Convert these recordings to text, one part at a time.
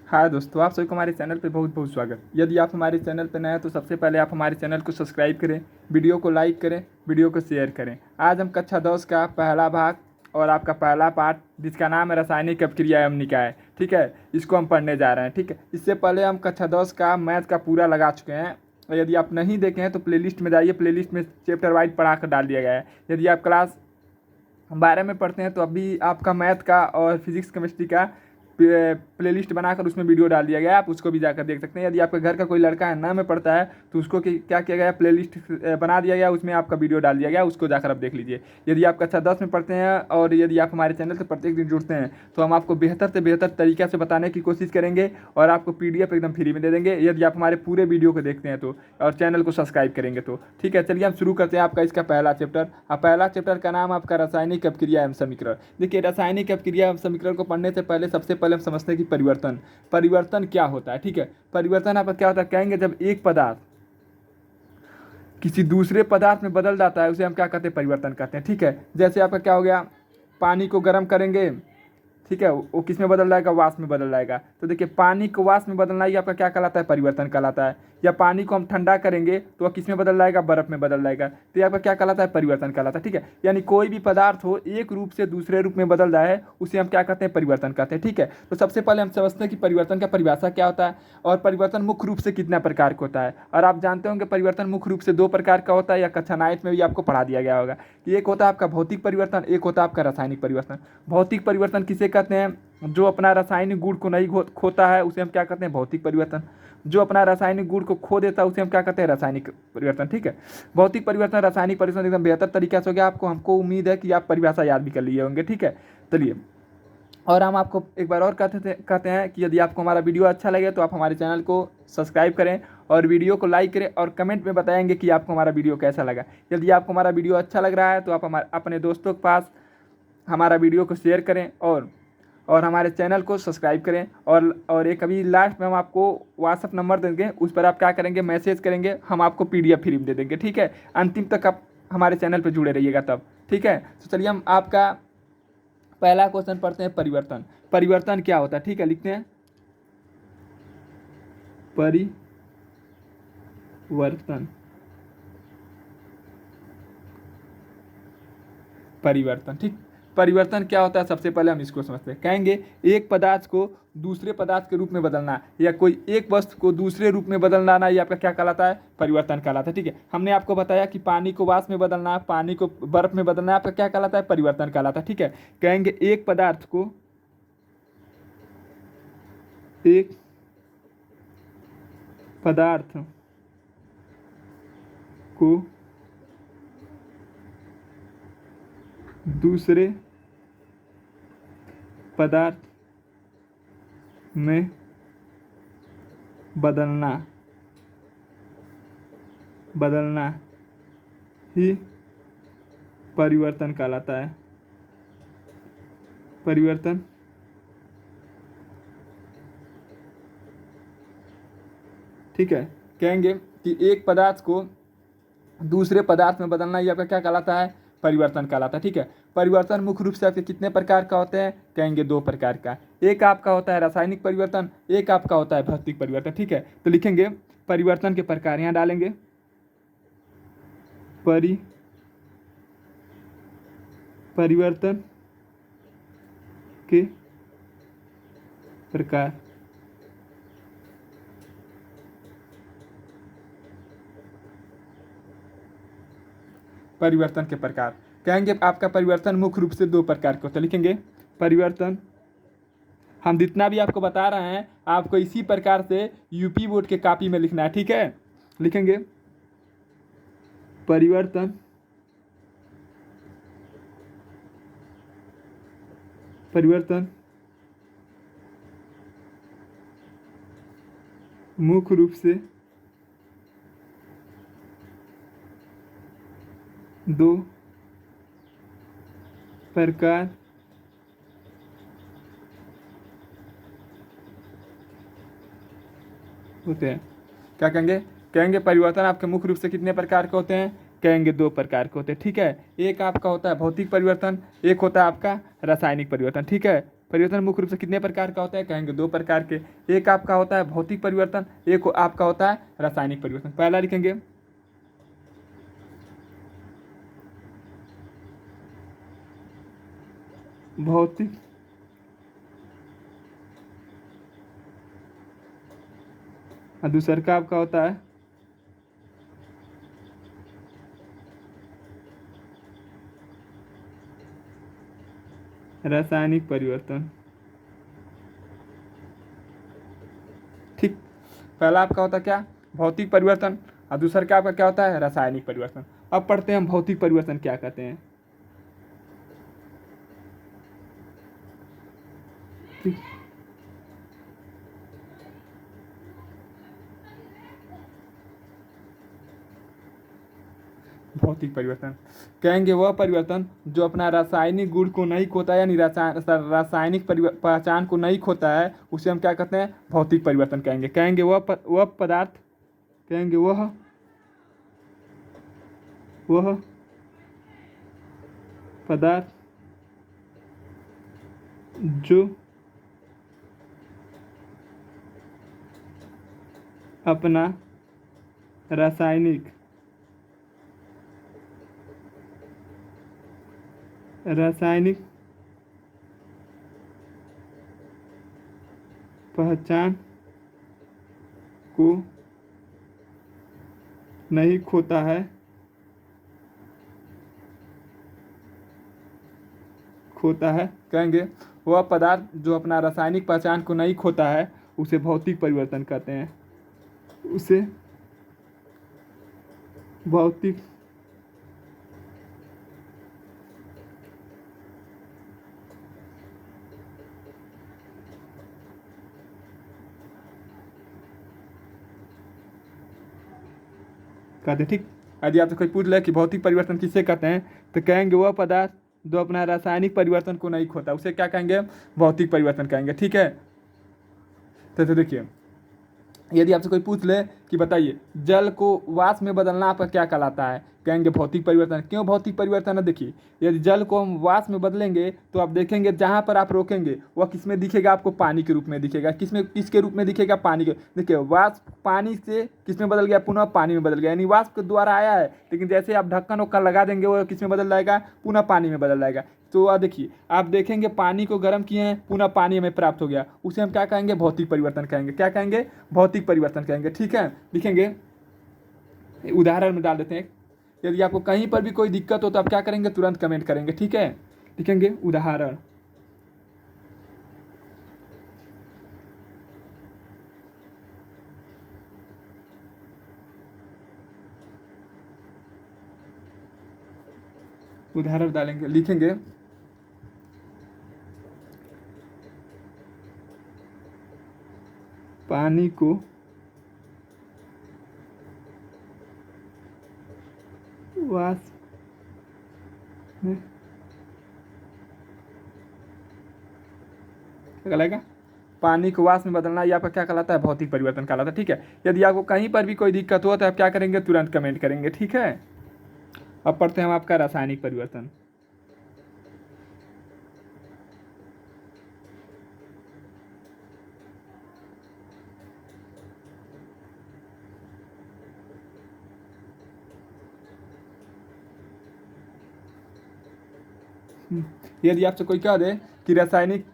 हाँ दोस्तों, आप सभी को हमारे चैनल पे बहुत बहुत स्वागत। यदि आप हमारे चैनल पे नए हैं तो सबसे पहले आप हमारे चैनल को सब्सक्राइब करें, वीडियो को लाइक करें, वीडियो को शेयर करें। आज हम कक्षा 10 का पहला भाग और आपका पहला पार्ट जिसका नाम है रासायनिक अभिक्रिया एवं निकाय, ठीक है, इसको हम पढ़ने जा रहे हैं। ठीक है, इससे पहले हम कक्षा 10 का मैथ का पूरा लगा चुके हैं। यदि आप नहीं देखे हैं तो प्लेलिस्ट में जाइए, प्लेलिस्ट में चैप्टर वाइज पढ़ा कर डाल दिया गया है। यदि आप क्लास 12 में पढ़ते हैं तो अभी आपका मैथ का और फिजिक्स केमिस्ट्री का प्लेलिस्ट बनाकर उसमें वीडियो डाल दिया गया है, आप उसको भी जाकर देख सकते हैं। यदि आपके घर का कोई लड़का है 9 में पढ़ता है तो उसको क्या किया गया, प्लेलिस्ट बना दिया गया, उसमें आपका वीडियो डाल दिया गया, उसको जाकर आप देख लीजिए। यदि आप कक्षा 10 में पढ़ते हैं और यदि आप हमारे चैनल से प्रत्येक दिन जुड़ते हैं तो हम आपको बेहतर से बेहतर तरीके से बताने की कोशिश करेंगे और आपको PDF एकदम फ्री में दे देंगे यदि आप हमारे पूरे वीडियो को देखते हैं तो, और चैनल को सब्सक्राइब करेंगे तो। ठीक है, चलिए हम शुरू करते हैं आपका इसका पहला चैप्टर। पहला चैप्टर का नाम आपका रासायनिक अभिक्रिया एवं समीकरण। देखिए, रासायनिक अभिक्रिया एवं समीकरण को पढ़ने से पहले सबसे पहले हम समझते हैं कि परिवर्तन क्या होता है। ठीक है, परिवर्तन आपका क्या होता है, कहेंगे जब एक पदार्थ किसी दूसरे पदार्थ में बदल जाता है उसे हम क्या कहते हैं, परिवर्तन कहते हैं। ठीक है, जैसे आपका क्या हो गया, पानी को गर्म करेंगे, ठीक है, वो किस में बदल जाएगा, वाष्प में बदल जाएगा। तो देखिए, पानी को वाष्प में बदलना ये आपका क्या कहलाता है, परिवर्तन कहलाता है। या पानी को हम ठंडा करेंगे तो वह किस में बदल जाएगा, बर्फ में बदल जाएगा, तो ये आपका क्या कहलाता है, परिवर्तन कहलाता है। ठीक है, यानी कोई भी पदार्थ हो एक रूप से दूसरे रूप में बदल जाए उसे हम क्या कहते हैं, परिवर्तन कहते हैं। ठीक है, तो सबसे पहले हम समझते हैं कि परिवर्तन का परिभाषा क्या होता है और परिवर्तन मुख्य रूप से कितना प्रकार का होता है। और आप जानते होंगे परिवर्तन मुख्य रूप से 2 प्रकार का होता है, या कक्षा 9 में भी आपको पढ़ा दिया गया होगा कि एक होता है आपका भौतिक परिवर्तन, एक होता है आपका रासायनिक परिवर्तन। भौतिक परिवर्तन किसे कहते हैं, जो अपना रासायनिक गुण को नहीं खोता है उसे हम क्या कहते हैं, भौतिक परिवर्तन। जो अपना रासायनिक गुण को खो देता है उसे हम क्या कहते हैं, रासायनिक परिवर्तन। ठीक है, भौतिक परिवर्तन रासायनिक परिवर्तन एकदम बेहतर तरीके से हो गया आपको, हमको उम्मीद है कि आप परिभाषा याद भी कर लिए होंगे। ठीक है, चलिए, और हम आपको एक बार और कहते हैं कि यदि आपको हमारा वीडियो अच्छा लगे तो आप हमारे चैनल को सब्सक्राइब करें और वीडियो को लाइक करें और कमेंट में बताएंगे कि आपको हमारा वीडियो कैसा लगा। यदि आपको हमारा वीडियो अच्छा लग रहा है तो आप अपने दोस्तों के पास हमारा वीडियो को शेयर करें और हमारे चैनल को सब्सक्राइब करें। और एक अभी लास्ट में हम आपको व्हाट्सअप नंबर देंगे, उस पर आप क्या करेंगे, मैसेज करेंगे, हम आपको PDF फ्री में दे देंगे। ठीक है, अंतिम तक आप हमारे चैनल पर जुड़े रहिएगा तब। ठीक है, तो चलिए हम आपका पहला क्वेश्चन पढ़ते हैं, परिवर्तन। परिवर्तन क्या होता है, ठीक है, लिखते हैं परिवर्तन। परिवर्तन, ठीक, परिवर्तन क्या होता है सबसे पहले हम इसको समझते हैं। कहेंगे एक पदार्थ को दूसरे पदार्थ के रूप में बदलना, या कोई एक वस्तु को दूसरे रूप में बदलना ना, ये आपका क्या कहलाता है, परिवर्तन कहलाता है। ठीक है, हमने आपको बताया कि पानी को वाष्प में बदलना, पानी को बर्फ में बदलना आपका क्या कहलाता है, परिवर्तन कहलाता है। ठीक है, कहेंगे एक पदार्थ को दूसरे पदार्थ में बदलना ही परिवर्तन कहलाता है। परिवर्तन, ठीक है, कहेंगे कि एक पदार्थ को दूसरे पदार्थ में बदलना ये आपका क्या कहलाता है, परिवर्तन कहलाता है। ठीक है, परिवर्तन मुख्य रूप से आपके कितने प्रकार का होते हैं, कहेंगे 2 प्रकार का। एक आपका होता है रासायनिक परिवर्तन, एक आपका होता है भौतिक परिवर्तन। ठीक है, तो लिखेंगे परिवर्तन के प्रकार, यहाँ डालेंगे परिवर्तन के प्रकार। परिवर्तन के प्रकार, कहेंगे आपका परिवर्तन मुख्य रूप से 2 प्रकार के होते हैं। लिखेंगे परिवर्तन, हम जितना भी आपको बता रहे हैं आपको इसी प्रकार से UP बोर्ड के कॉपी में लिखना है। ठीक है, लिखेंगे परिवर्तन मुख्य रूप से 2 प्रकार होते हैं। क्या कहेंगे परिवर्तन आपके मुख्य रूप से कितने प्रकार के होते हैं, कहेंगे 2 प्रकार के होते हैं। ठीक है, एक आपका होता है भौतिक परिवर्तन, एक होता है आपका रासायनिक परिवर्तन। ठीक है, परिवर्तन मुख्य रूप से कितने प्रकार का होता है, कहेंगे दो प्रकार के। एक आपका होता है भौतिक परिवर्तन, एक आपका होता है रासायनिक परिवर्तन। पहला लिखेंगे भौतिक और दूसरा का आपका होता है रासायनिक परिवर्तन। ठीक, पहला आपका होता है क्या, भौतिक परिवर्तन, और दूसरा का आपका क्या होता है, रासायनिक परिवर्तन। अब पढ़ते हैं हम भौतिक परिवर्तन क्या कहते हैं। ठीक, भौतिक परिवर्तन कहेंगे वह परिवर्तन जो अपना रासायनिक गुण को नहीं खोता है, यानी रासायनिक पहचान को नहीं खोता है, उसे हम क्या कहते हैं, भौतिक परिवर्तन कहेंगे। कहेंगे वह पदार्थ, कहेंगे वह पदार्थ जो अपना रासायनिक पहचान को नहीं खोता है, कहेंगे वह पदार्थ जो अपना रासायनिक पहचान को नहीं खोता है, उसे भौतिक परिवर्तन कहते हैं। उसे भौतिक कहते हैं। ठीक, यदि आपसे कोई पूछ ले कि भौतिक परिवर्तन किसे कहते हैं, तो कहेंगे वह पदार्थ जो अपना रासायनिक परिवर्तन को नहीं खोता, उसे क्या कहेंगे, भौतिक परिवर्तन कहेंगे। ठीक है, तो देखिए यदि आपसे कोई पूछ ले कि बताइए जल को वाष्प में बदलना आपका क्या कहलाता है, कहेंगे भौतिक परिवर्तन। क्यों भौतिक परिवर्तन है, देखिए यदि जल को हम वाष्प में बदलेंगे तो आप देखेंगे जहाँ पर आप रोकेंगे वह किस में दिखेगा, आपको पानी के रूप में दिखेगा। किसके रूप में दिखेगा, पानी के। देखिए वाष्प पानी से किस में बदल गया, पुनः पानी में बदल गया, यानी वाष्प के द्वारा आया है, लेकिन जैसे आप ढक्कन वक्कन लगा देंगे वो किस में बदल जाएगा, पुनः पानी में बदल जाएगा। तो देखिए आप देखेंगे पानी को गर्म किए हैं, पुनः पानी हमें प्राप्त हो गया, उसे हम क्या कहेंगे, भौतिक परिवर्तन कहेंगे। क्या कहेंगे, भौतिक परिवर्तन कहेंगे। ठीक है, लिखेंगे उदाहरण में डाल देते हैं। यदि आपको कहीं पर भी कोई दिक्कत हो तो आप क्या करेंगे, तुरंत कमेंट करेंगे। ठीक है, लिखेंगे उदाहरण। उदाहरण डालेंगे, लिखेंगे पानी को वाष्प में क्या कहलाएगा, पानी को वाष्प में बदलना, ये आपका क्या कहलाता है, भौतिक परिवर्तन कहलाता है। ठीक है, यदि आपको कहीं पर भी कोई दिक्कत हो तो आप क्या करेंगे, तुरंत कमेंट करेंगे। ठीक है, अब पढ़ते हैं हम आपका रासायनिक परिवर्तन। यदि आपसे कोई कह दे कि रासायनिक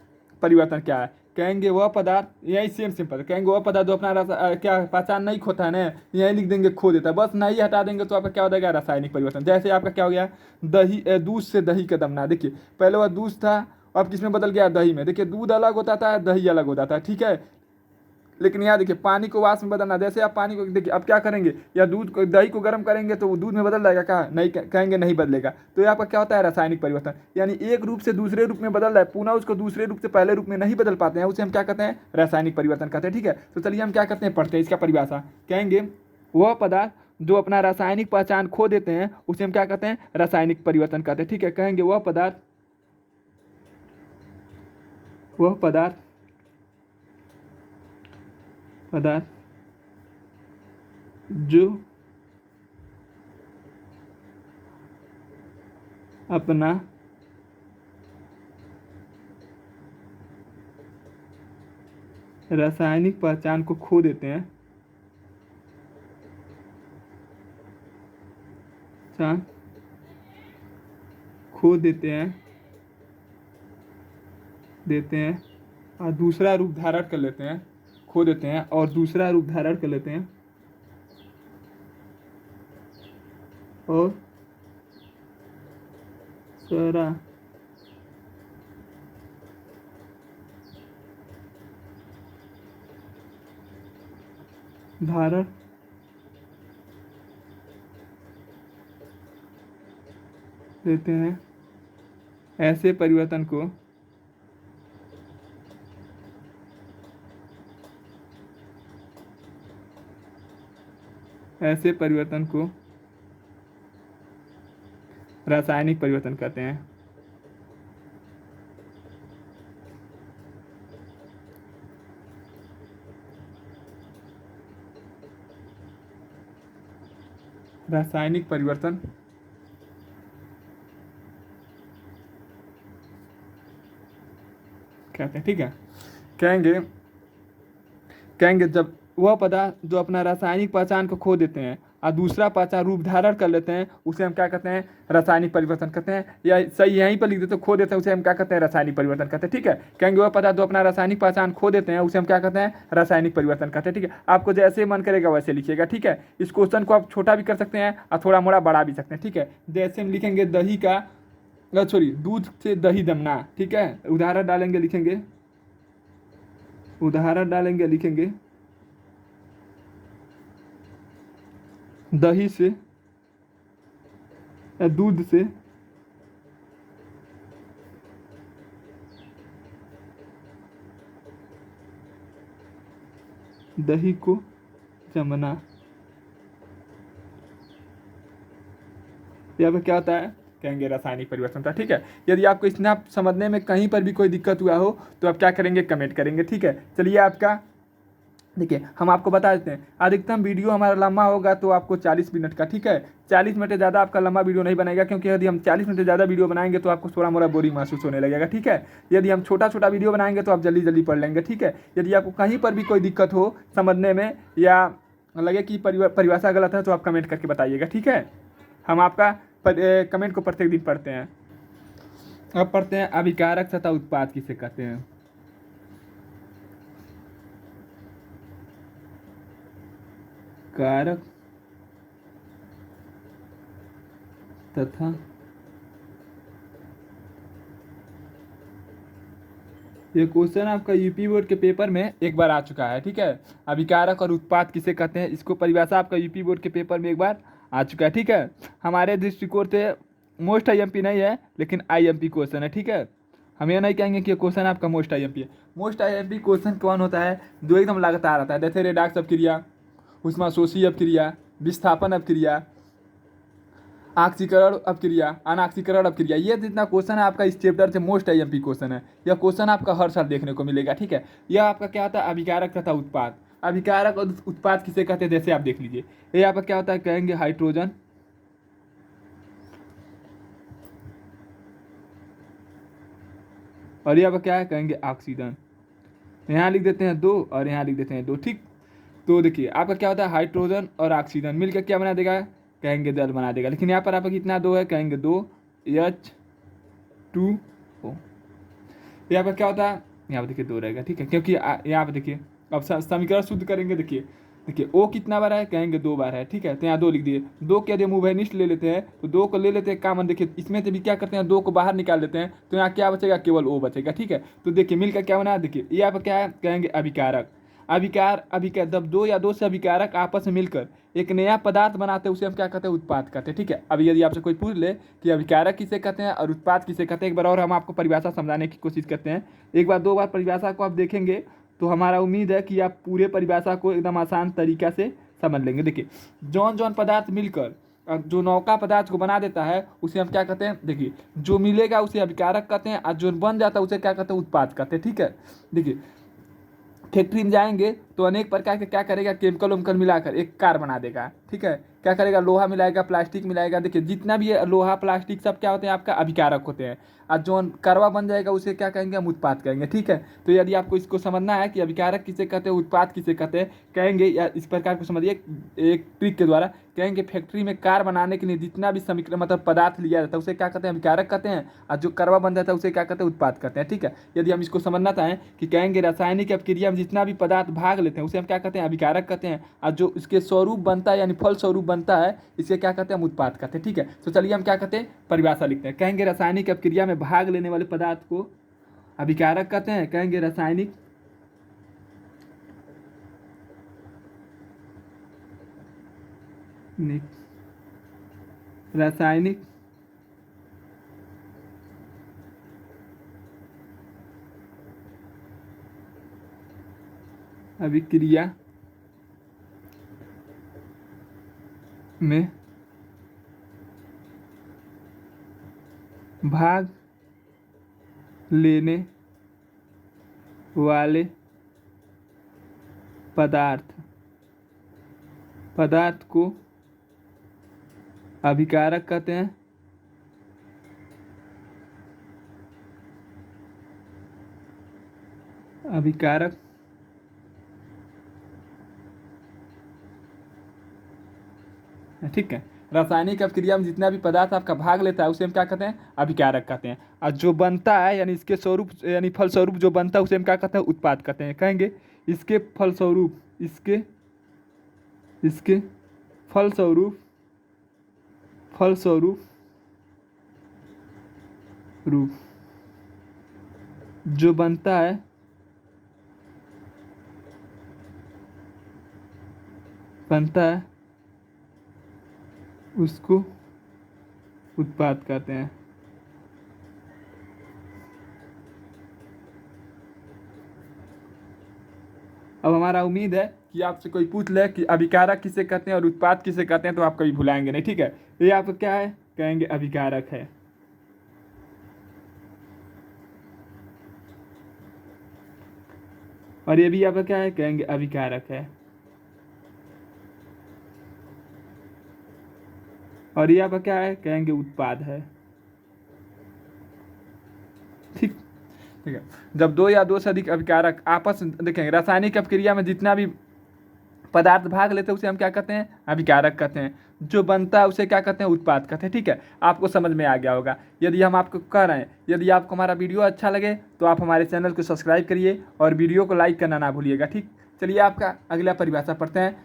परिवर्तन क्या है, कहेंगे वह पदार्थ, यही सेम सिंपल, कहेंगे वह पदार्थ जो अपना क्या पहचान नहीं खोता है ना, यही लिख देंगे खो देता है, बस नहीं हटा देंगे तो आपका क्या हो जाएगा, रासायनिक परिवर्तन। जैसे आपका क्या हो गया, दही, दूध से दही का दमना। देखिए पहले वह दूध था, अब किस में बदल गया, दही में। देखिए दूध अलग होता था, दही अलग होता था। ठीक है, लेकिन यहाँ देखिए पानी को वाष्प में बदलना, जैसे आप पानी को देखिए अब क्या करेंगे, या दूध को, दही को गर्म करेंगे तो वो दूध में बदल जाएगा, कहा नहीं, कहेंगे नहीं बदलेगा। तो ये आपका क्या होता है, रासायनिक परिवर्तन, यानी एक रूप से दूसरे रूप में बदल रहा है, पुनः उसको दूसरे रूप से पहले रूप में नहीं बदल पाते हैं, उसे हम क्या कहते हैं, रासायनिक परिवर्तन कहते हैं। ठीक है, तो चलिए हम क्या करते हैं, पढ़ते हैं इसका परिभाषा। कहेंगे वह पदार्थ जो अपना रासायनिक पहचान खो देते हैं, उसे हम क्या कहते हैं, रासायनिक परिवर्तन कहते हैं। ठीक है, कहेंगे वह पदार्थ जो अपना रासायनिक पहचान को खो देते हैं, पहचान खो देते हैं और दूसरा रूप धारण कर लेते हैं, खो देते हैं और दूसरा रूप धारण कर लेते हैं और सारा धारण देते हैं। ऐसे परिवर्तन को रासायनिक परिवर्तन कहते हैं। रासायनिक परिवर्तन कहते हैं, ठीक है। कहेंगे जब वह पदार्थ जो अपना रासायनिक पहचान को खो देते हैं और दूसरा पहचान रूप धारण कर लेते हैं, उसे हम क्या कहते हैं? रासायनिक परिवर्तन कहते हैं। या सही यहीं पर लिख देते, खो देते हैं, उसे हम क्या कहते हैं? रासायनिक परिवर्तन कहते हैं, ठीक है। कहेंगे वह पदार्थ जो अपना रासायनिक पहचान खो देते हैं, उसे हम क्या कहते हैं? रासायनिक परिवर्तन कहते हैं, ठीक है। आपको जैसे मन करेगा वैसे लिखिएगा, ठीक है। इस क्वेश्चन को आप छोटा भी कर सकते हैं और थोड़ा मोड़ा बड़ा भी सकते हैं, ठीक है। जैसे हम लिखेंगे दही का दूध से दही जमना, ठीक है। उदाहरण डालेंगे, लिखेंगे दही से या दूध से दही को जमना। यहाँ पे क्या होता है? कहेंगे रासायनिक परिवर्तन था, ठीक है। यदि आपको इसमें आप समझने में कहीं पर भी कोई दिक्कत हुआ हो तो आप क्या करेंगे? कमेंट करेंगे, ठीक है। चलिए आपका देखिए, हम आपको बता देते हैं, अधिकतम वीडियो हमारा लंबा होगा तो आपको 40 मिनट का, ठीक है। 40 मिनट से ज़्यादा आपका लंबा वीडियो नहीं बनेगा, क्योंकि यदि हम 40 मिनट से ज़्यादा वीडियो बनाएंगे तो आपको थोड़ा मोड़ा बोरिंग महसूस होने लगेगा, ठीक है। यदि हम छोटा छोटा वीडियो बनाएंगे तो आप जल्दी जल्दी पढ़ लेंगे, ठीक है। यदि आपको कहीं पर भी कोई दिक्कत हो समझने में या लगे कि परिभाषा गलत है तो आप कमेंट करके बताइएगा, ठीक है। हम आपका कमेंट को प्रत्येक दिन पढ़ते हैं। अब पढ़ते हैं अभिकारक तथा उत्पाद किसे कहते हैं। कारक तथा ये क्वेश्चन आपका यूपी बोर्ड के पेपर में एक बार आ चुका है, ठीक है। अभिकारक और उत्पाद किसे कहते हैं, इसको परिभाषा आपका यूपी बोर्ड के पेपर में एक बार आ चुका है, ठीक है। हमारे दृष्टिकोण से मोस्ट आईएमपी नहीं है, लेकिन आईएमपी क्वेश्चन है, ठीक है। हम ये नहीं कहेंगे कि ये क्वेश्चन आपका मोस्ट आईएमपी है। मोस्ट आईएमपी क्वेश्चन कौन होता है? जो एकदम लगातार आता है, जैसे रेडॉक्स अपक्रिया, ऊष्माशोषी अपक्रिया, विस्थापन अपक्रिया, ऑक्सीकरण अपक्रिया, अनऑक्सीकरण अपक्रिया। ये जितना क्वेश्चन है आपका इस चैप्टर से मोस्ट आईएमपी क्वेश्चन है। यह क्वेश्चन आपका हर साल देखने को मिलेगा, ठीक है। यह आपका क्या होता है? अभिकारक तथा उत्पाद। अभिकारक और उत्पाद किसे कहते हैं? जैसे आप देख लीजिए, ये आपका क्या होता है? कहेंगे हाइड्रोजन और ये आपका क्या है? कहेंगे ऑक्सीजन। यहाँ लिख देते हैं 2 और यहाँ लिख देते हैं 2, ठीक। तो देखिए आपका क्या होता है? हाइड्रोजन और ऑक्सीजन मिलकर क्या बना देगा? कहेंगे जल बना देगा। लेकिन यहाँ पर आपका कितना 2 है? कहेंगे 2H2O। यहाँ पर क्या होता है? यहाँ पर देखिए 2 रहेगा, ठीक है। क्योंकि यहाँ पर देखिए अब समीकरण शुद्ध करेंगे, देखिए O कितना बार है? कहेंगे 2 बार है, ठीक है। तो यहाँ 2 लिख दिए। 2 के यदि हम उभयनिष्ठ ले लेते हैं तो 2 को ले लेते हैं कॉमन, देखिए इसमें से भी क्या करते हैं? 2 को बाहर निकाल लेते हैं, तो यहाँ क्या बचेगा? केवल O बचेगा, ठीक है। तो देखिए मिलकर क्या बना? देखिए यहाँ पर क्या है? कहेंगे अभिकारक। जब 2 या 2 से अभिकारक आपस में मिलकर एक नया पदार्थ बनाते हैं उसे हम क्या कहते हैं? उत्पाद कहते हैं, ठीक है। अब यदि आपसे कोई पूछ ले कि अभिकारक किसे कहते हैं और उत्पाद किसे कहते हैं, एक बार और हम आपको परिभाषा समझाने की कोशिश करते हैं। एक बार 2 बार परिभाषा को आप देखेंगे तो हमारा उम्मीद है कि आप पूरे परिभाषा को एकदम आसान तरीका से समझ लेंगे। देखिए जौन पदार्थ मिलकर जो नौका पदार्थ को बना देता है उसे हम क्या कहते हैं? देखिए जो मिलेगा उसे अभिकारक कहते हैं और जो बन जाता है उसे क्या कहते हैं? उत्पाद कहते हैं, ठीक है। देखिए फैक्ट्री में जाएंगे तो अनेक प्रकार के क्या करेगा, केमिकल वेमिकल मिलाकर एक कार बना देगा। ठीक है, क्या करेगा, लोहा मिलाएगा, प्लास्टिक मिलाएगा। देखिए जितना भी है लोहा प्लास्टिक सब क्या होते हैं, आपका अभिकारक होते हैं। और जो करवा बन जाएगा उसे क्या कहेंगे, हम उत्पाद कहेंगे। ठीक है, तो यदि आपको इसको समझना है कि अभिकारक किसे कहते हैं, उत्पाद किसे कहते हैं, कहेंगे या इस प्रकार को समझिए एक ट्रिक के द्वारा। कहेंगे फैक्ट्री में कार बनाने के लिए जितना भी समीकरण मतलब पदार्थ लिया जाता है उसे क्या कहते हैं, अभिकारक कहते हैं। और जो करवा बन जाता है उसे क्या कहते हैं, उत्पाद कहते हैं। ठीक है, यदि हम इसको समझना चाहें कि कहेंगे रासायनिक अपक्रिया में जितना भी पदार्थ भाग लेते हैं उसे हम क्या कहते हैं, अभिकारक कहते हैं। और जो इसके स्वरूप बनता है यानी फल स्वरूप बनता है इसे क्या कहते हैं, हम उत्पाद कहते हैं। ठीक है, तो चलिए हम क्या कहते हैं, परिभाषा लिखते हैं। कहेंगे रासायनिक अपक्रिया में भाग लेने वाले पदार्थ को अभिकारक कहते हैं। कहेंगे रासायनिक रासायनिक अभिक्रिया में भाग लेने वाले पदार्थ को अभिकारक कहते हैं। अभिकारक ठीक है, रासायनिक अपक्रिया में जितना भी पदार्थ आपका भाग लेता है उसे हम क्या कहते हैं, अभिकारक कहते हैं। और जो बनता है यानी इसके स्वरूप यानी फलस्वरूप जो बनता है उसे हम क्या कहते हैं, उत्पाद कहते हैं। कहेंगे इसके फलस्वरूप इसके फलस्वरूप रूप जो बनता है उसको उत्पाद कहते हैं। अब हमारा उम्मीद है कि आपसे कोई पूछ ले कि अभिकारक किसे कहते हैं और उत्पाद किसे कहते हैं तो आप कभी भुलाएंगे नहीं। ठीक है, ये आपका क्या है, कहेंगे अभिकारक है। और ये भी आपका क्या है, कहेंगे अभिकारक है। और ये आपका क्या है, कहेंगे उत्पाद है। ठीक है, जब दो या दो से अधिक अभिकारक आपस देखेंगे रासायनिक अपक्रिया में जितना भी पदार्थ भाग लेते हैं उसे हम क्या कहते हैं, अभिकारक कहते हैं। जो बनता है उसे क्या कहते हैं, उत्पाद कहते हैं। ठीक है, आपको समझ में आ गया होगा। यदि हम आपको कह रहे हैं, यदि आपको हमारा वीडियो अच्छा लगे तो आप हमारे चैनल को सब्सक्राइब करिए और वीडियो को लाइक करना ना भूलिएगा। ठीक, चलिए आपका अगला परिभाषा पढ़ते हैं।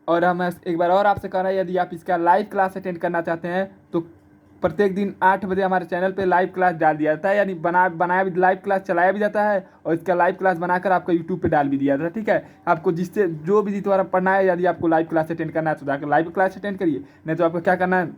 और हम एक बार और आपसे कह रहे हैं, यदि आप इसका लाइव क्लास अटेंड करना चाहते हैं तो प्रत्येक दिन 8 बजे हमारे चैनल पे लाइव क्लास डाल दिया जाता है, यानी बनाया भी लाइव क्लास चलाया भी जाता है और इसका लाइव क्लास बनाकर आपको यूट्यूब पे डाल भी दिया जाता है। ठीक है, आपको जिससे जो भी द्वारा पढ़ना है, यदि आपको लाइव क्लास अटेंड करना है तो जाकर लाइव क्लास अटेंड करिए, नहीं तो आपको क्या करना है,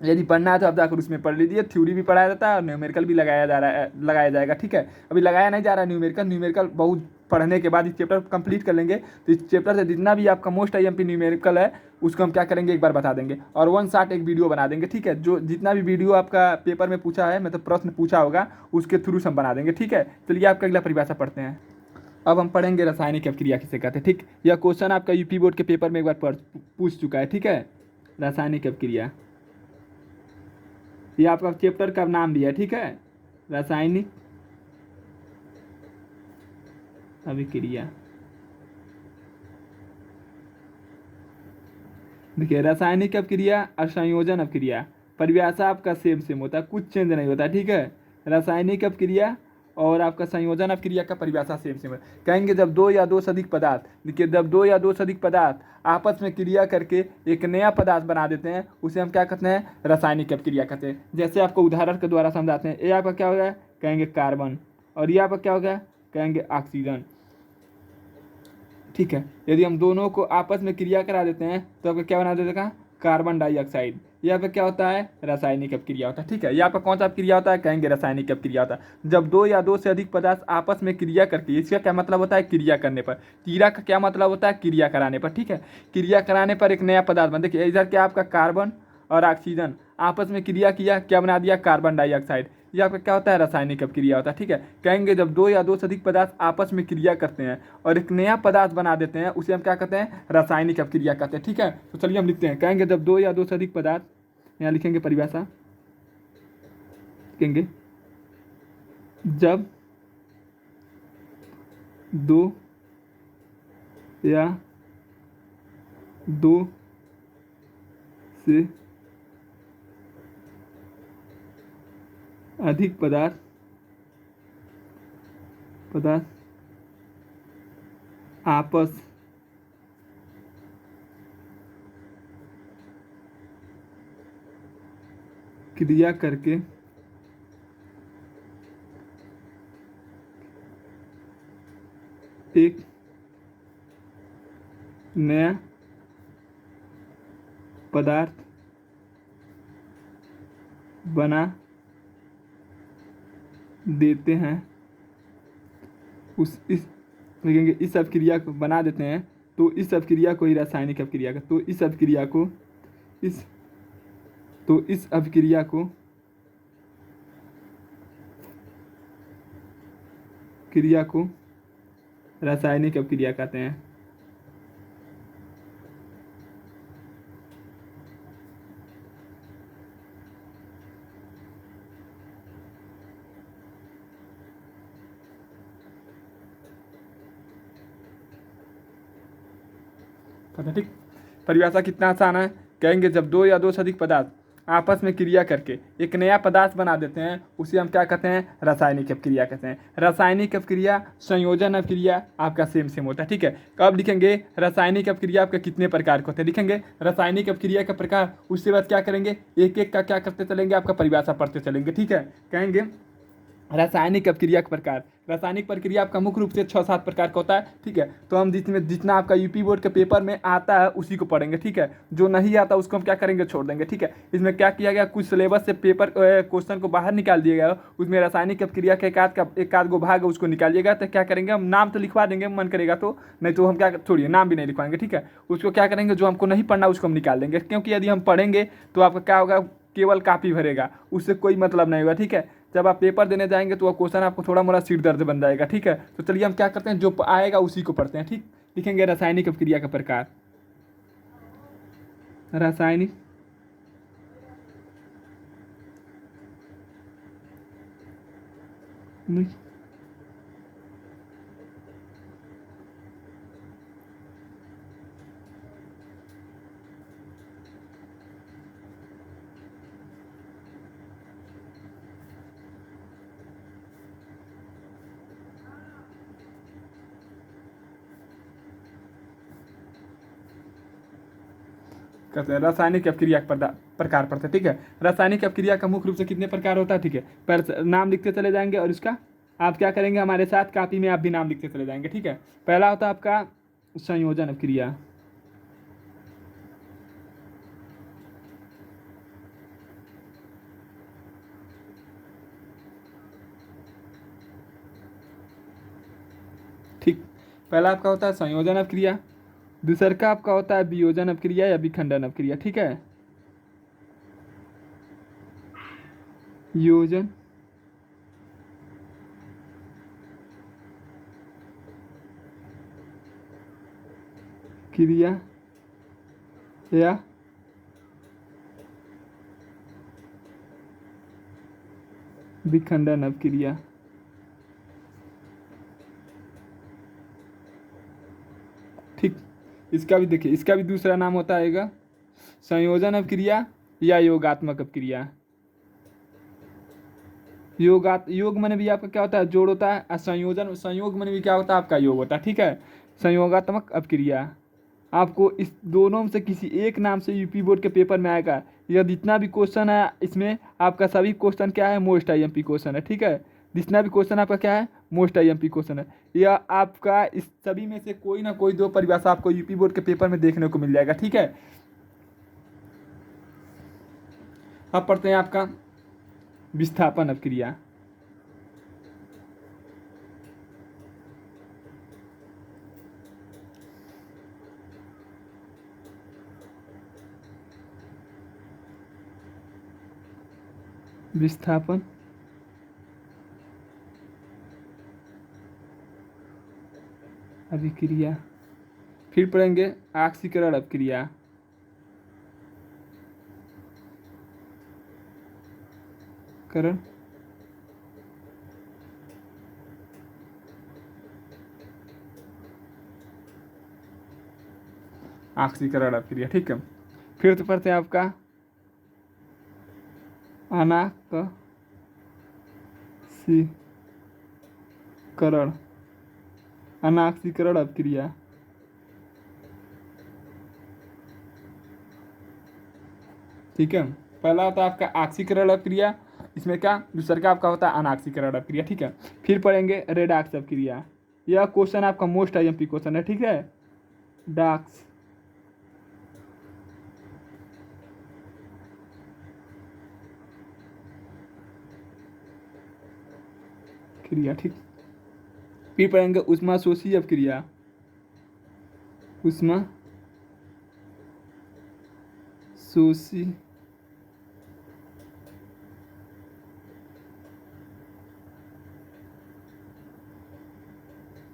यदि पढ़ना है तो आप जाकर उसमें पढ़ लीजिए। थ्योरी भी पढ़ाया जाता है और न्यूमेरिकल भी लगाया जाएगा। ठीक है, अभी लगाया नहीं जा रहा है न्यूमेरिकल बहुत पढ़ने के बाद इस चैप्टर को कंप्लीट कर लेंगे तो इस चैप्टर से जितना भी आपका मोस्ट आईएमपी न्यूमेरिकल है उसको हम क्या करेंगे, एक बार बता देंगे और वन शॉट एक वीडियो बना देंगे। ठीक है, जो जितना भी वीडियो आपका पेपर में पूछा है मतलब प्रश्न पूछा होगा उसके थ्रू हम बना देंगे। ठीक है, चलिए आपका अगला परिभाषा पढ़ते हैं। अब हम पढ़ेंगे रासायनिक अपक्रिया किसे कहते हैं। ठीक, यह क्वेश्चन आपका यूपी बोर्ड के पेपर में एक बार पूछ चुका है। ठीक है, रासायनिक अपक्रिया ये आपका चैप्टर का नाम भी है। ठीक है, रासायनिक अभिक्रिया। देखिए रासायनिक अपक्रिया और संयोजन अपक्रिया परिभाषा आपका सेम होता है, कुछ चेंज नहीं होता है। ठीक है, रासायनिक अपक्रिया और आपका संयोजन अपक्रिया का परिभाषा सेम है। कहेंगे जब दो या दो से अधिक पदार्थ, देखिए जब दो या दो से अधिक पदार्थ आपस में क्रिया करके एक नया पदार्थ बना देते हैं उसे हम क्या कहते हैं, रासायनिक अपक्रिया कहते हैं। जैसे आपको उदाहरण के द्वारा समझाते हैं, ये आपका क्या हो गया, कहेंगे कार्बन, और ये आपका क्या हो गया, कहेंगे ऑक्सीजन। ठीक है, यदि हम दोनों को आपस में क्रिया करा देते हैं तो आपका क्या बना देगा, कार्बन डाइऑक्साइड। यहाँ पे क्या होता है, रासायनिक अपक्रिया होता है। ठीक है, यहाँ पर कौन सा अपक्रिया होता है, कहेंगे रासायनिक अपक्रिया होता है। जब दो या दो से अधिक पदार्थ आपस में क्रिया करके, इसका क्या मतलब होता है, क्रिया करने पर। क्रिया का क्या मतलब होता है, क्रिया कराने पर। ठीक है, क्रिया कराने पर एक नया पदार्थ बन, देखिए इधर क्या आपका कार्बन और ऑक्सीजन आपस में क्रिया किया, क्या बना दिया, कार्बन डाइऑक्साइड। ये आपका क्या होता है, रासायनिक अपक्रिया होता है। ठीक है, कहेंगे जब दो या दो से अधिक पदार्थ आपस में क्रिया करते हैं और एक नया पदार्थ बना देते हैं, उसे हम क्या कहते हैं, रासायनिक अपक्रिया कहते हैं। ठीक है, तो चलिए हम लिखते हैं, कहेंगे जब दो या दो से अधिक पदार्थ, यहाँ लिखेंगे परिभाषा, लिखेंगे जब दो या दो से अधिक पदार्थ आपस क्रिया करके एक नया पदार्थ बना देते हैं, इस लिखेंगे इस अपक्रिया को बना देते हैं, तो इस अपक्रिया को ही रासायनिक अपक्रिया का, तो इस अपक्रिया को क्रिया को रासायनिक अपक्रिया कहते हैं। ठीक, परिभाषा कितना आसान है, कहेंगे जब दो या दो से अधिक पदार्थ आपस में क्रिया करके एक नया पदार्थ बना देते हैं, उसे हम क्या कहते हैं, रासायनिक अपक्रिया कहते हैं। रासायनिक अपक्रिया, संयोजन अपक्रिया आपका सेम होता है। ठीक है, कब लिखेंगे, रासायनिक अपक्रिया आपके कितने प्रकार के होते हैं, लिखेंगे रासायनिक अपक्रिया का प्रकार, उसके बाद क्या करेंगे, एक एक का क्या करते चलेंगे, आपका परिभाषा पढ़ते चलेंगे। ठीक है, कहेंगे रासायनिक अपक्रिया का प्रकार, रासायनिक प्रक्रिया आपका मुख्य रूप से 6-7 प्रकार का होता है। ठीक है, तो हम जितना आपका यूपी बोर्ड के पेपर में आता है उसी को पढ़ेंगे। ठीक है, जो नहीं आता उसको हम क्या करेंगे, छोड़ देंगे। ठीक है, इसमें क्या किया गया, कुछ सिलेबस से पेपर क्वेश्चन को बाहर निकाल दिया गया, उसमें रासायनिक अपक्रिया का एक आध गो भाग है उसको निकालिएगा, तो क्या करेंगे, हम नाम तो लिखवा देंगे मन करेगा तो, नहीं तो हम क्या छोड़िए, नाम भी नहीं लिखवाएंगे। ठीक है, उसको क्या करेंगे, जो हमको नहीं पढ़ना उसको हम निकाल देंगे, क्योंकि यदि हम पढ़ेंगे तो आपका क्या होगा, केवल कापी भरेगा, उससे कोई मतलब नहीं होगा। ठीक है, जब आप पेपर देने जाएंगे तो वह क्वेश्चन आपको थोड़ा मोड़ा सिर दर्द बन जाएगा। ठीक है, तो चलिए हम क्या करते हैं, जो आएगा उसी को पढ़ते हैं। ठीक, लिखेंगे रासायनिक अपक्रिया का प्रकार, रासायनिक कहते हैं, रासायनिक अपक्रिया का प्रकार पढ़ते हैं। ठीक है, रासायनिक अपक्रिया का मुख्य रूप से कितने प्रकार होता है। ठीक है, पर नाम लिखते चले जाएंगे और इसका आप क्या करेंगे, हमारे साथ कापी में आप भी नाम लिखते चले जाएंगे। ठीक है, पहला होता है आपका संयोजन अपक्रिया, ठीक, पहला आपका होता है संयोजन अपक्रिया, दूसरा का आपका होता है वियोजन अपक्रिया या विखंडन अपक्रिया। ठीक है, योजन क्रिया या विखंडन अपक्रिया। ठीक, इसका भी देखिए, इसका भी दूसरा नाम होता है संयोजन अपक्रिया या योगात्मक अपक्रिया। योग मन भी आपका क्या होता है, जोड़ होता है, और संयोग मन भी क्या होता है, आपका योग होता है। ठीक है, संयोगात्मक अपक्रिया, आपको इस दोनों में से किसी एक नाम से यूपी बोर्ड के पेपर में आएगा। यह जितना भी क्वेश्चन है इसमें आपका सभी क्वेश्चन क्या है, मोस्ट आईएमपी क्वेश्चन है। ठीक है, जितना भी क्वेश्चन आपका क्या है, मोस्ट आईएमपी क्वेश्चन है। यह आपका इस सभी में से कोई ना कोई दो परिभाषा आपको यूपी बोर्ड के पेपर में देखने को मिल जाएगा। ठीक है, अब पढ़ते हैं आपका विस्थापन अपक्रिया, विस्थापन अभिक्रिया। फिर पढ़ेंगे ऑक्सीकरण अपक्रिया। करण ऑक्सीकरण अपक्रिया। ठीक है, फिर तो पढ़ते हैं आपका अनाक्सीकरण। अनाक्सीकरण अपक्रिया। ठीक है, पहला होता है आपका ऑक्सीकरण अपक्रिया, इसमें क्या दूसरा का आपका होता है अनाक्सीकरण अपक्रिया। ठीक है, फिर पढ़ेंगे रेडॉक्स अपक्रिया। यह क्वेश्चन आपका मोस्ट आईएमपी क्वेश्चन है। ठीक है, डॉक्स क्रिया। ठीक, फिर पढ़ेंगे ऊष्माशोषी अपक्रिया। ऊष्माशोषी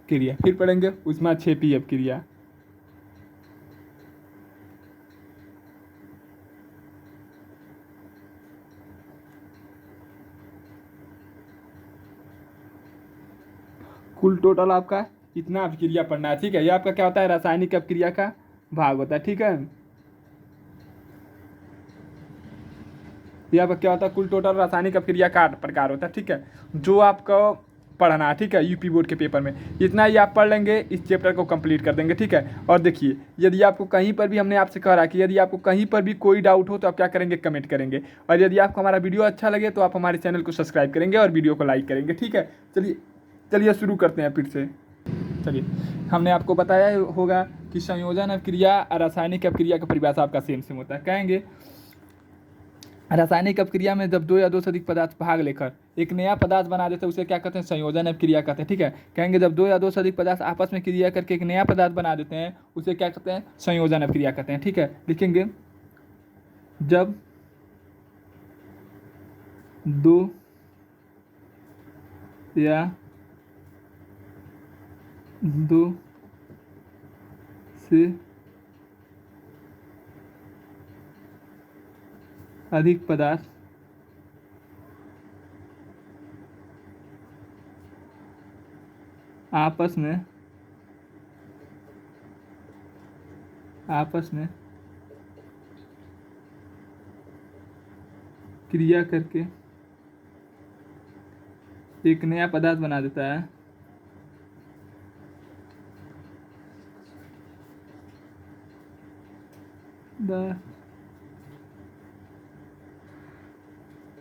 क्रिया। फिर पढ़ेंगे ऊष्माक्षेपी अपक्रिया। कुल टोटल आपका इतना अपक्रिया पढ़ना है। ठीक है, ये आपका क्या होता है रासायनिक अपक्रिया का भाग होता है। ठीक है, ये आपका क्या होता है कुल टोटल रासायनिक अपक्रिया का प्रकार होता है। ठीक है, जो आपको पढ़ना है। ठीक है, यूपी बोर्ड के पेपर में इतना ही आप पढ़ लेंगे, इस चैप्टर को कंप्लीट कर देंगे। ठीक है, और देखिए यदि आपको कहीं पर भी हमने आपसे कह रहा कि यदि आपको कहीं पर भी कोई डाउट हो तो आप क्या करेंगे, कमेंट करेंगे। और यदि आपको हमारा वीडियो अच्छा लगे तो आप हमारे चैनल को सब्सक्राइब करेंगे और वीडियो को लाइक करेंगे। ठीक है, चलिए चलिए शुरू करते हैं फिर से। चलिए, हमने आपको बताया होगा कि संयोजन अपक्रिया और रासायनिक अपक्रिया का परिभाषा आपका सेम सेम होता है। कहेंगे रासायनिक अपक्रिया में जब दो या दो से अधिक पदार्थ भाग लेकर एक नया पदार्थ बना देते हैं उसे क्या कहते हैं, संयोजन अपक्रिया कहते हैं। ठीक है, कहेंगे जब दो या दो से अधिक पदार्थ आपस में क्रिया करके एक नया पदार्थ बना देते हैं उसे क्या कहते हैं, संयोजन अपक्रिया कहते हैं। ठीक है, लिखेंगे जब दो या दो से अधिक पदार्थ आपस में क्रिया करके एक नया पदार्थ बना देता है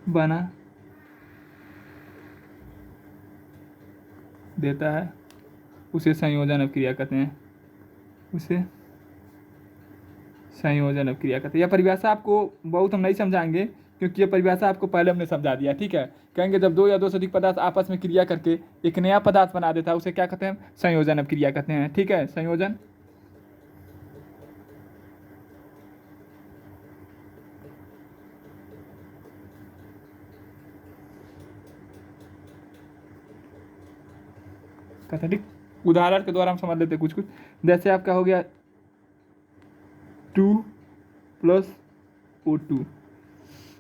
बना देता है उसे संयोजन अपक्रिया कहते हैं। उसे संयोजन अपक्रिया कहते हैं। यह परिभाषा आपको बहुत हम नहीं समझाएंगे क्योंकि यह परिभाषा आपको पहले हमने समझा दिया। ठीक है, कहेंगे जब दो या दो से अधिक पदार्थ आपस में क्रिया करके एक नया पदार्थ बना देता है उसे क्या कहते हैं, संयोजन अपक्रिया कहते हैं। ठीक है, संयोजन कहते हैं। ठीक, उदाहरण के द्वारा हम समझ लेते हैं कुछ कुछ। जैसे आपका हो गया 2+O2।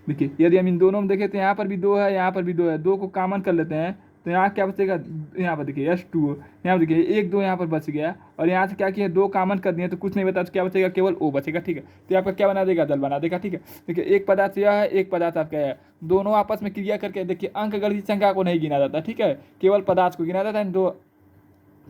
देखिए यदि हम इन दोनों में देखें तो यहाँ पर भी दो है, यहाँ पर भी दो है, दो को कॉमन कर लेते हैं तो यहाँ क्या बचेगा, यहाँ पर देखिए H2O, यहाँ पर देखिए एक दो यहाँ पर बच गया और यहाँ से क्या किया दो कॉमन कर दिए तो कुछ नहीं बता, तो क्या बचेगा केवल O बचेगा। ठीक है, तो आपका क्या बना देगा, जल बना देगा। ठीक है, देखिए एक पदार्थ यह है, एक पदार्थ आपका है, दोनों आपस में क्रिया करके देखिए अंक गणित संख्या को नहीं गिना जाता। ठीक है, केवल पदार्थ को गिना जाता है, दो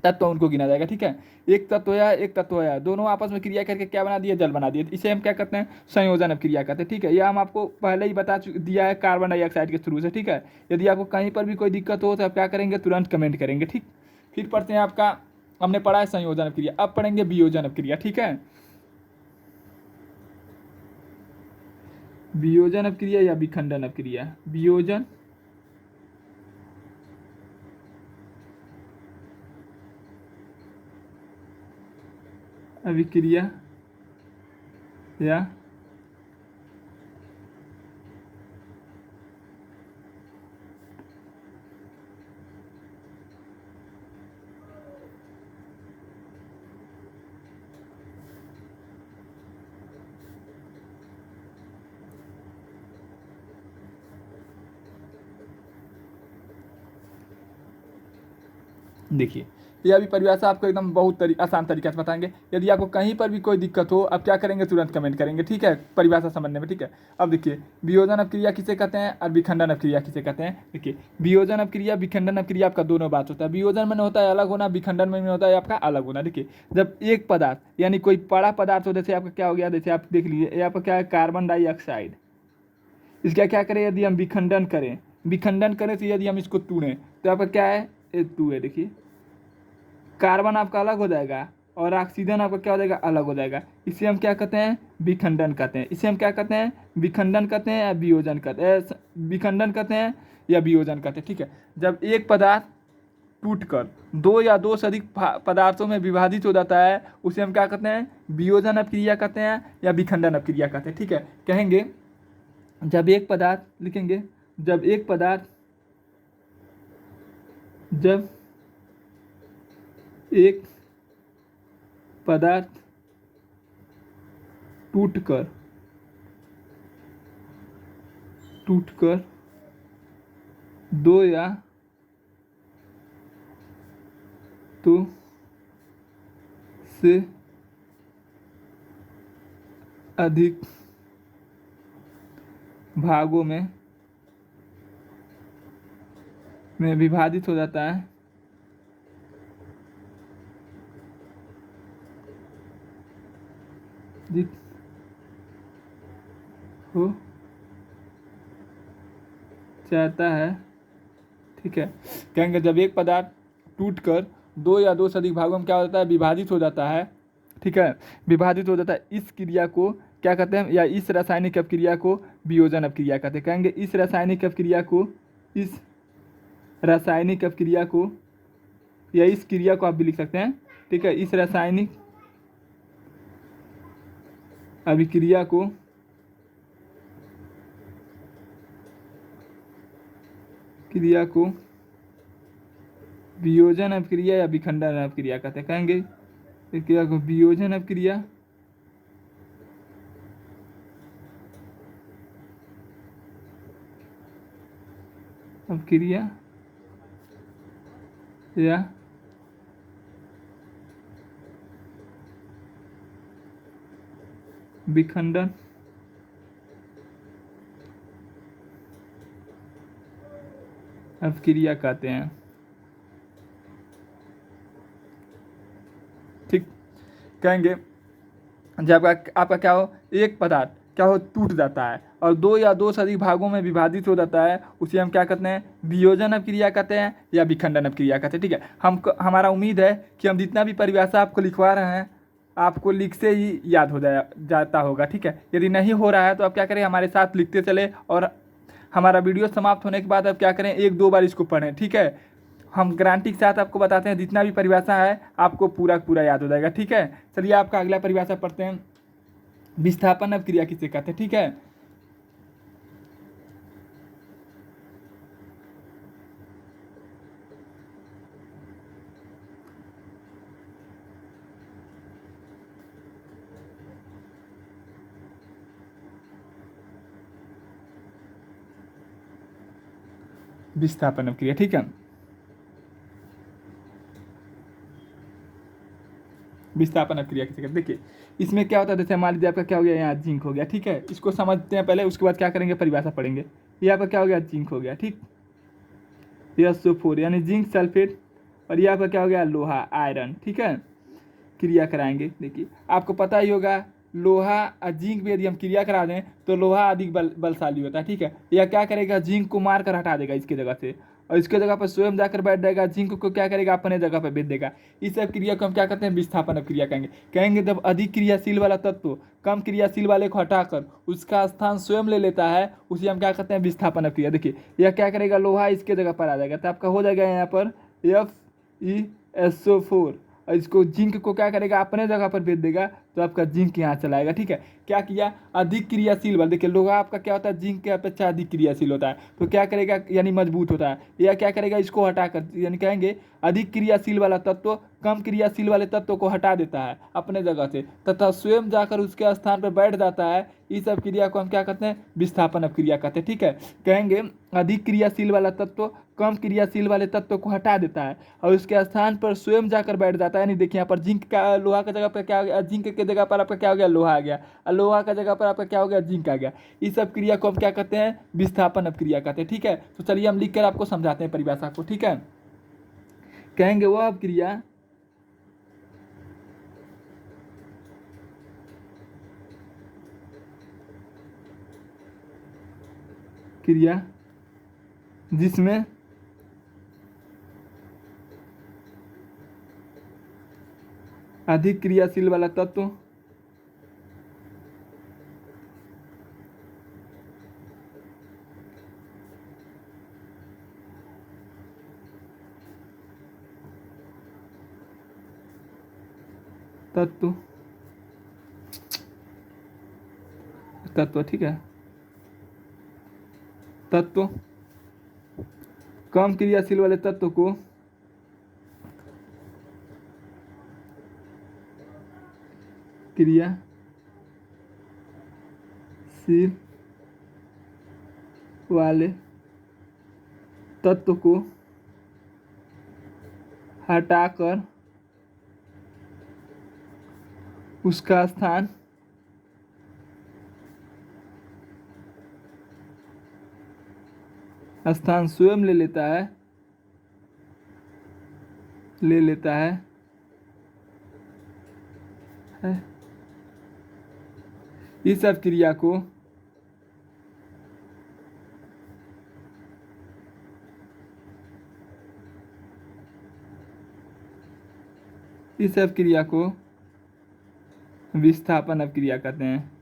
तत्व उनको गिना जाएगा। ठीक है, एक तत्व है एक तत्व है, दोनों आपस में क्रिया करके क्या बना दिए, जल बना दिए, इसे हम क्या कहते हैं, संयोजन अपक्रिया कहते हैं। ठीक है, यह हम आपको पहले ही बता दिया है कार्बन डाइऑक्साइड के थ्रू से। ठीक है, यदि आपको कहीं पर भी कोई दिक्कत हो तो आप क्या करेंगे, तुरंत कमेंट करेंगे। ठीक, फिर पढ़ते हैं आपका, हमने पढ़ा है संयोजन अपक्रिया, अब पढ़ेंगे वियोजन अपक्रिया। ठीक है, वियोजन अपक्रिया या विखंडन अपक्रिया, वियोजन अभिक्रिया या देखिए यह भी परिभाषा आपको एकदम बहुत आसान तरीके से बताएंगे। यदि आपको कहीं पर भी कोई दिक्कत हो, अब क्या करेंगे, तुरंत कमेंट करेंगे, ठीक है, परिभाषा समझने में, ठीक है। अब देखिए वियोजन अपक्रिया किसे कहते हैं और विखंडन अपक्रिया किसे कहते हैं। देखिए वियोजन अपक्रिया विखंडन अपक्रिया आपका दोनों बात होता है। वियोजन में होता है अलग होना, विखंडन में होता है आपका अलग होना। देखिए जब एक पदार्थ यानी कोई बड़ा पदार्थ हो, जैसे आपका क्या हो गया, जैसे आप देख लीजिए ये आपका क्या है, कार्बन डाइऑक्साइड, इसका क्या करें, यदि हम विखंडन करें तो यदि हम इसको तोड़ें तो आपका क्या है, ये टू है। देखिए कार्बन आपका अलग हो जाएगा और ऑक्सीजन आपका क्या हो जाएगा, अलग हो जाएगा। इसे हम क्या कहते हैं, विखंडन कहते हैं। इसे हम क्या कहते हैं, विखंडन कहते हैं या वियोजन कहते हैं, विखंडन कहते हैं या वियोजन कहते हैं, ठीक है। जब एक पदार्थ टूटकर दो या दो से अधिक पदार्थों में विभाजित हो जाता है, उसे हम क्या कहते हैं, वियोजन अपक्रिया कहते हैं या विखंडन अपक्रिया कहते हैं, ठीक है। कहेंगे जब एक पदार्थ, लिखेंगे जब एक पदार्थ टूटकर दो या तो से अधिक भागों में विभाजित हो जाता है, हो जाता है, ठीक है। कहेंगे जब एक पदार्थ टूटकर दो या दो से अधिक भागों में क्या होता है, विभाजित हो जाता है, ठीक है, विभाजित हो जाता है, इस क्रिया को क्या कहते हैं, या इस रासायनिक अपक्रिया को वियोजन अपक्रिया कहते हैं। कहेंगे इस रासायनिक अपक्रिया को या इस क्रिया को आप भी लिख सकते हैं, ठीक है, इस रासायनिक अभिक्रिया को वियोजन अपक्रिया या विखंडन अपक्रिया कहते हैं। कहेंगे इस क्रिया को वियोजन अपक्रिया या विखंडन अपक्रिया कहते हैं, ठीक। कहेंगे जब आपका क्या हो, एक पदार्थ क्या हो, टूट जाता है और दो या दो से अधिक भागों में विभाजित हो जाता है, उसे हम क्या कहते हैं, वियोजन अपक्रिया कहते हैं या विखंडन अपक्रिया कहते हैं, ठीक है। हमारा उम्मीद है कि हम जितना भी परिभाषा आपको लिखवा रहे हैं आपको लिख से ही याद हो जाता होगा, ठीक है। यदि नहीं हो रहा है तो आप क्या करें, हमारे साथ लिखते चले और हमारा वीडियो समाप्त होने के बाद आप क्या करें, एक दो बार इसको पढ़ें, ठीक है। हम गारंटी के साथ आपको बताते हैं जितना भी परिभाषा है आपको पूरा याद हो जाएगा, ठीक है। चलिए आपका अगला परिभाषा पढ़ते हैं, विस्थापन अपक्रिया किसे कहते हैं, ठीक है। विस्थापन अपक्रिया, ठीक है। विस्थापन अपक्रिया किसे कहते हैं, देखिए इसमें क्या होता है, जैसे मान लीजिए आपका क्या हो गया, यहाँ जिंक हो गया, ठीक है। इसको समझते हैं पहले, उसके बाद क्या करेंगे, परिभाषा पढ़ेंगे। ये आपका क्या हो गया, जिंक हो गया, ठीक। यह SO4 यानी जिंक सल्फेट, और ये आपका क्या हो गया, लोहा आयरन, ठीक है। क्रिया कराएंगे, देखिए आपको पता ही होगा लोहा और जिंक में यदि हम क्रिया करा दें तो लोहा अधिक बलशाली होता है, ठीक है। यह क्या करेगा, जिंक को मार कर हटा देगा इसके जगह से और इसके जगह पर स्वयं जाकर बैठ जाएगा, जिंक को क्या करेगा, अपने जगह पर भेज देगा। इस सब क्रिया को हम क्या कहते हैं, विस्थापन अपक्रिया कहेंगे जब अधिक क्रियाशील वाला तत्व कम क्रियाशील वाले को हटाकर उसका स्थान स्वयं ले लेता है, उसे हम क्या कहते हैं, विस्थापन अपक्रिया। देखिए यह क्या करेगा, लोहा इसके जगह पर आ जाएगा, तो आपका हो जाएगा यहाँ पर FeSO4 और इसको जिंक को क्या करेगा, अपने जगह पर भेज देगा, तो आपका जिंक यहाँ चला आएगा, ठीक है। क्या किया, अधिक क्रियाशील वाला, देखिए लोहा आपका क्या होता है, जिंक के अपेक्षा अधिक क्रियाशील होता है, तो क्या करेगा, यानी मजबूत होता है। या क्या करेगा, इसको हटाकर, यानी कहेंगे अधिक क्रियाशील वाला तत्व कम क्रियाशील वाले तत्व को हटा देता है अपने जगह से तथा स्वयं जाकर उसके स्थान पर बैठ जाता है। इस सब क्रिया को हम क्या कहते हैं, विस्थापन अपक्रिया कहते हैं, ठीक है। कहेंगे अधिक क्रियाशील वाला तत्व कम क्रियाशील वाले तत्व को हटा देता है और उसके स्थान पर स्वयं जाकर बैठ जाता है। यानी देखिए यहाँ पर जिंक का, लोहा का जगह पर क्या हो गया, जिंक के जगह पर आपका क्या हो गया, लोहा आ गया, और लोहा का जगह पर आपका क्या हो गया, जिंक आ गया। इस सब क्रिया को हम क्या कहते हैं, विस्थापन अपक्रिया कहते हैं। ठीक है, तो चलिए हम लिख कर आपको समझाते हैं परिभाषा को। ठीक है, कहेंगे वह अपक्रिया क्रिया जिसमें अधिक क्रियाशील वाला तत्व तत्व तत्व ठीक है, तत्व कम क्रियाशील वाले तत्व को क्रियाशील वाले तत्व को हटाकर उसका स्थान स्वयं ले लेता है। इस सब क्रिया को विस्थापन अपक्रिया कहते हैं।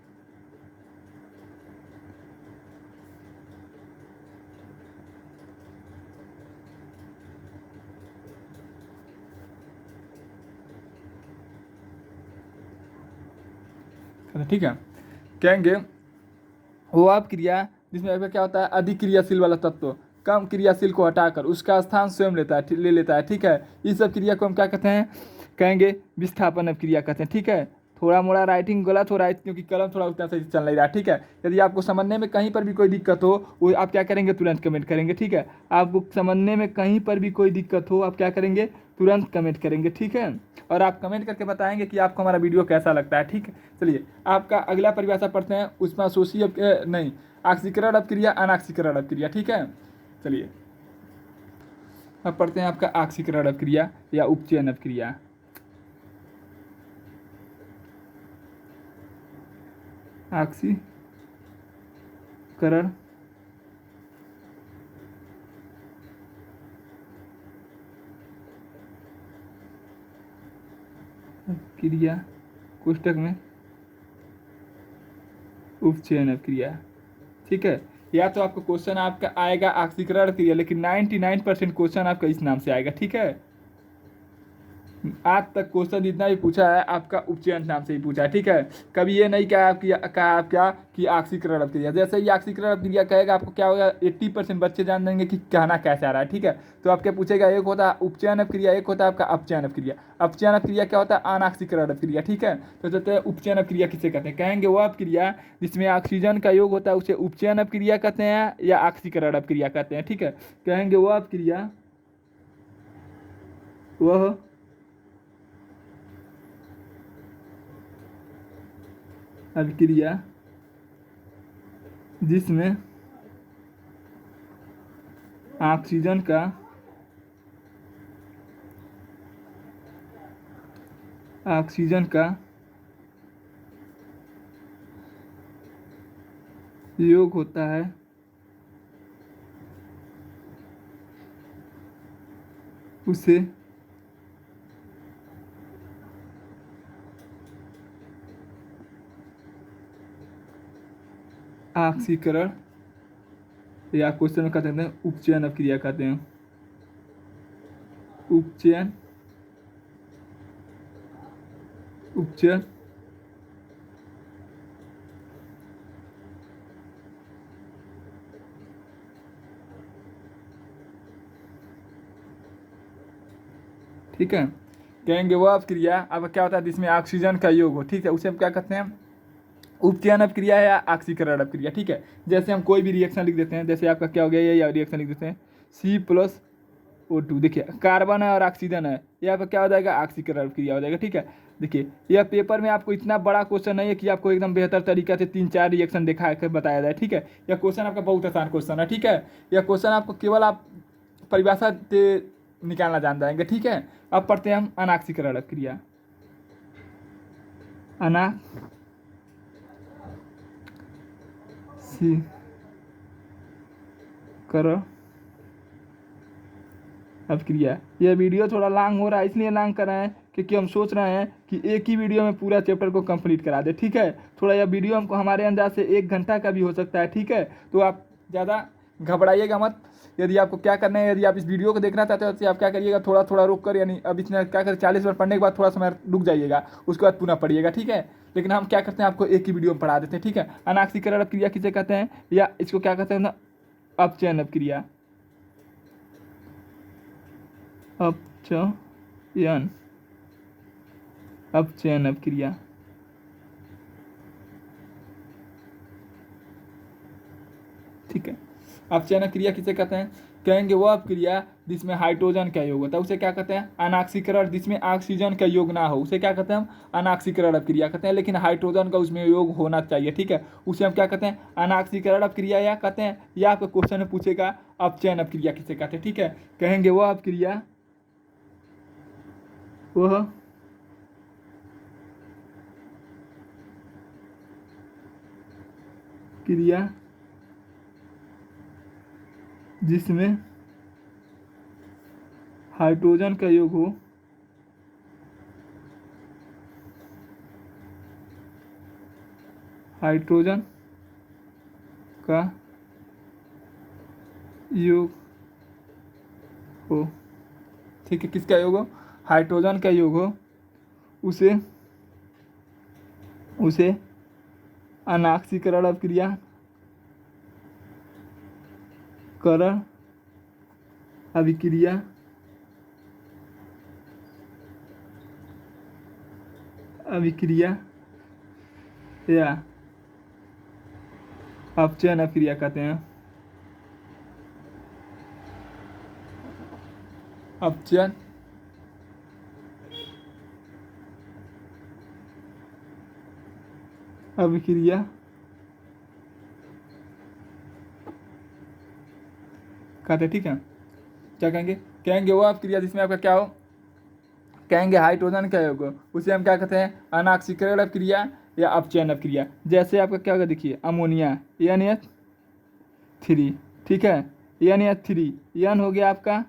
ठीक है, कहेंगे वो अपक्रिया जिसमें आपका क्या होता है, अधिक क्रियाशील वाला तत्व कम क्रियाशील को हटाकर उसका स्थान स्वयं ले लेता है। ठीक है, इस सब क्रिया को हम क्या कहते हैं, कहेंगे विस्थापन अपक्रिया कहते हैं। ठीक है, थोड़ा मोड़ा राइटिंग गलत हो रहा है क्योंकि कलम थोड़ा उतना सही चल नहीं रहा। ठीक है, यदि आपको समझने में कहीं पर भी कोई दिक्कत हो वो आप क्या करेंगे, तुरंत कमेंट करेंगे। ठीक है, आपको समझने में कहीं पर भी कोई दिक्कत हो आप क्या करेंगे, तुरंत कमेंट करेंगे। ठीक है, और आप कमेंट करके बताएंगे कि आपको हमारा वीडियो कैसा लगता है। ठीक है, चलिए आपका अगला परिभाषा पढ़ते हैं, उसमें नहीं ऑक्सीकरण अपक्रिया अनाक्सीकरण अपक्रिया। ठीक है, चलिए अब पढ़ते हैं आपका ऑक्सीकरण अपक्रिया या उपचयन अपक्रिया। ऑक्सीकरण क्रिया कोष्टक में उपचयन अपक्रिया। ठीक है, या तो आपका क्वेश्चन आपका आएगा ऑक्सीकरण क्रिया, लेकिन 99% क्वेश्चन आपका इस नाम से आएगा। ठीक है, आज तक क्वेश्चन जितना भी पूछा है आपका उपचयन नाम से ही पूछा है। ठीक है, कभी ये नहीं कहा आप क्या कि ऑक्सीकरण अपक्रिया। जैसे ही ऑक्सीकरण अपक्रिया कहेगा आपको क्या होगा, 80% बच्चे जान देंगे कि कहना कैसे आ रहा है। ठीक है, तो आपके पूछेगा, एक होता है उपचयन अपक्रिया, एक होता है आपका अपचयन अपक्रिया। अपचयन अपक्रिया क्या होता है, अनाक्सीकरण अपक्रिया। ठीक है, तो कहते हैं उपचयन अपक्रिया किसे कहते हैं, कहेंगे वो अपक्रिया जिसमें ऑक्सीजन का योग होता है उसे उपचयन अपक्रिया कहते हैं या ऑक्सीकरण अपक्रिया कहते हैं। ठीक है, कहेंगे वो अपक्रिया वह अपक्रिया जिसमें ऑक्सीजन का योग होता है उसे ऑक्सीकरण या क्वेश्चन में कहते हैं उपचयन अपक्रिया कहते हैं। उपचयन ठीक है, कहेंगे वो अपक्रिया अब क्या होता है जिसमें ऑक्सीजन का योग हो। ठीक है, उसे हम क्या कहते हैं, उपचयन अपक्रिया या ऑक्सीकरण अपक्रिया। ठीक है, जैसे हम कोई भी रिएक्शन लिख देते हैं, जैसे आपका क्या हो गया, ये रिएक्शन लिख देते हैं C+O2। देखिए कार्बन है और ऑक्सीजन है, यहाँ पर क्या हो जाएगा, ऑक्सीकरण अपक्रिया हो जाएगा। ठीक है, देखिए यह पेपर में आपको इतना बड़ा क्वेश्चन नहीं है कि आपको एकदम बेहतर तरीका से 3-4 रिएक्शन दिखा कर बताया जाए। ठीक है, यह क्वेश्चन आपका बहुत आसान क्वेश्चन है। ठीक है, यह क्वेश्चन आपको केवल आप परिभाषा से निकालना जान जाएंगे। ठीक है, अब पढ़ते हैं हम अनाक्सीकरण अपक्रिया। अनाक्सीकरण अपक्रिया। यह वीडियो थोड़ा लॉन्ग हो रहा है, इसलिए लॉन्ग कर रहे हैं क्योंकि हम सोच रहे हैं कि एक ही वीडियो में पूरा चैप्टर को कंप्लीट करा दे। ठीक है, थोड़ा यह वीडियो हमको हमारे अंदाज से 1 घंटा का भी हो सकता है। ठीक है, तो आप ज़्यादा घबराइएगा मत। यदि आपको क्या करना है, यदि आप इस वीडियो को देखना चाहते हो तो आप क्या करिएगा, थोड़ा थोड़ा रुक कर, यानी अब इसमें क्या करें 40 बार पढ़ने के बाद थोड़ा समय रुक जाइएगा, उसके बाद पुनः पढ़िएगा। ठीक है, लेकिन हम क्या करते हैं, आपको एक ही वीडियो में पढ़ा देते हैं। ठीक है, अनाक्सीकरण अपक्रिया किसे कहते हैं, या इसको क्या कहते हैं ना, अपचयन अपक्रिया। अपचयन अपक्रिया। ठीक है, अपचयन अपक्रिया किसे कहते हैं, कहेंगे वो अपक्रिया जिसमें हाइड्रोजन का योग होता है उसे क्या कहते हैं, अनाक्सीकरण। जिसमें ऑक्सीजन का योग ना हो उसे क्या कहते हैं हम, अनाक्सीकरण अपक्रिया कहते हैं, लेकिन हाइड्रोजन का उसमें योग होना चाहिए। ठीक है, उसे हम क्या कहते हैं, अनाक्सीकरण अपक्रिया या कहते हैं, या आपका क्वेश्चन में पूछेगा अपचयन अपक्रिया किसे कहते हैं। ठीक है, कहेंगे वह अपक्रिया, वह क्रिया जिसमें हाइड्रोजन का योग हो, हाइड्रोजन का योग हो। ठीक है, किसका योग हो, हाइड्रोजन का योग हो, उसे अनाक्सीकरण अपक्रिया अभिक्रिया या अपचयन अपक्रिया कहते हैं। अपचयन अभिक्रिया कहते हैं। ठीक है, क्या कहेंगे, कहेंगे वो अपक्रिया जिसमें आपका क्या हो, कहेंगे हाइड्रोजन का योग हो, उसे हम क्या कहते हैं, अनाक्सीकरण अपक्रिया या अपचयन अपक्रिया। जैसे आपका क्या होगा, देखिए अमोनिया NH3। ठीक है, NH3 N हो गया आपका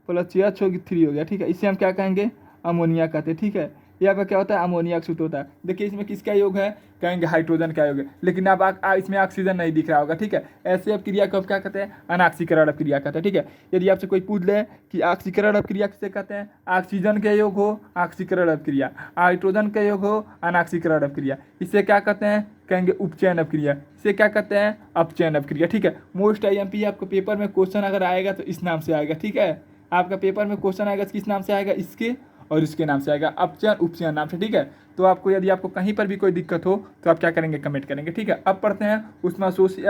प्लस H होगी 3 हो गया। ठीक है, इसे हम क्या कहेंगे, अमोनिया कहते हैं। ठीक है, यहाँ पर क्या होता है, अमोनिया अक्सुत होता है। देखिए इसमें किसका योग है, कहेंगे हाइड्रोजन का योग है, लेकिन अब इसमें ऑक्सीजन नहीं दिख रहा होगा। ठीक है, ऐसे अपक्रिया को क्या कहते हैं, अनाक्सीकरण अपक्रिया कहते हैं। ठीक है, यदि आपसे कोई पूछ ले कि ऑक्सीकरण अपक्रिया किसे कहते हैं, ऑक्सीजन का योग हो ऑक्सीकरण अपक्रिया, हाइड्रोजन का योग हो अनाक्सीकरण अपक्रिया, इसे क्या कहते हैं, कहेंगे उपचयन अपक्रिया। इसे क्या कहते हैं, अपचयन अपक्रिया। ठीक है, मोस्ट IMP आपको पेपर में क्वेश्चन अगर आएगा तो इस नाम से आएगा। ठीक है, आपका पेपर में क्वेश्चन आएगा किस नाम से आएगा, इसके और इसके नाम से आएगा, अपचयन उपचयन नाम से। ठीक है, तो आपको यदि आपको कहीं पर भी कोई दिक्कत हो तो आप क्या करेंगे, कमेंट करेंगे। ठीक है, अब पढ़ते हैं ऊष्माशोषी